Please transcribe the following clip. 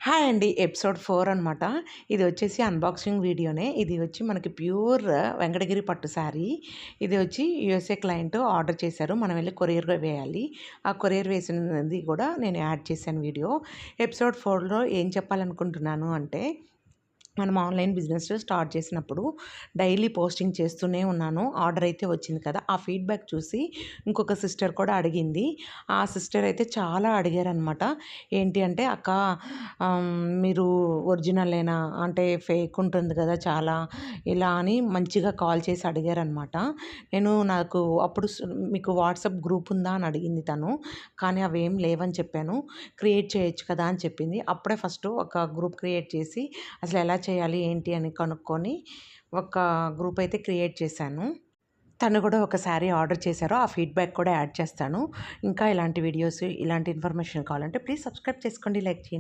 Hi అండి. Episode 4 అనమాట. ఇది వచ్చేసి అన్బాక్సింగ్ వీడియోనే. ఇది వచ్చి మనకి ప్యూర్ వెంకటగిరి పట్టు శారీ. ఇది వచ్చి యూఎస్ఏ క్లయింట్ ఆర్డర్ చేశారు. మనం వెళ్ళి కొరియర్ వేయాలి. ఆ కొరియర్ వేసినది కూడా నేను యాడ్ చేశాను వీడియో. ఎపిసోడ్ 4లో ఏం చెప్పాలనుకుంటున్నాను అంటే, మనం ఆన్లైన్ బిజినెస్ స్టార్ట్ చేసినప్పుడు డైలీ పోస్టింగ్ చేస్తూనే ఉన్నాను. ఆర్డర్ అయితే వచ్చింది కదా, ఆ ఫీడ్బ్యాక్ చూసి ఇంకొక సిస్టర్ కూడా అడిగింది. ఆ సిస్టర్ అయితే చాలా అడిగారనమాట. ఏంటి అంటే, అక్క మీరు ఒరిజినలేనా, అంటే ఫేక్ ఉంటుంది కదా చాలా, ఇలా అని మంచిగా కాల్ చేసి అడిగారనమాట. నాకు అప్పుడు మీకు వాట్సాప్ గ్రూప్ ఉందా అని అడిగింది తను. కానీ అవేం లేవని చెప్పాను. క్రియేట్ చేయొచ్చు కదా అని చెప్పింది. అప్పుడే ఫస్ట్ ఒక గ్రూప్ క్రియేట్ చేసి అసలు ఎలా చేయాలి ఏంటి అని కనుక్కొని ఒక గ్రూప్ అయితే క్రియేట్ చేశాను. తను కూడా ఒక శారీ ఆర్డర్ చేశారు. ఆ ఫీడ్బ్యాక్ కూడా యాడ్ చేస్తాను. ఇంకా ఇలాంటి వీడియోస్, ఇలాంటి ఇన్ఫర్మేషన్ కావాలంటే ప్లీజ్ సబ్స్క్రైబ్ చేసుకోండి, లైక్ చేయండి.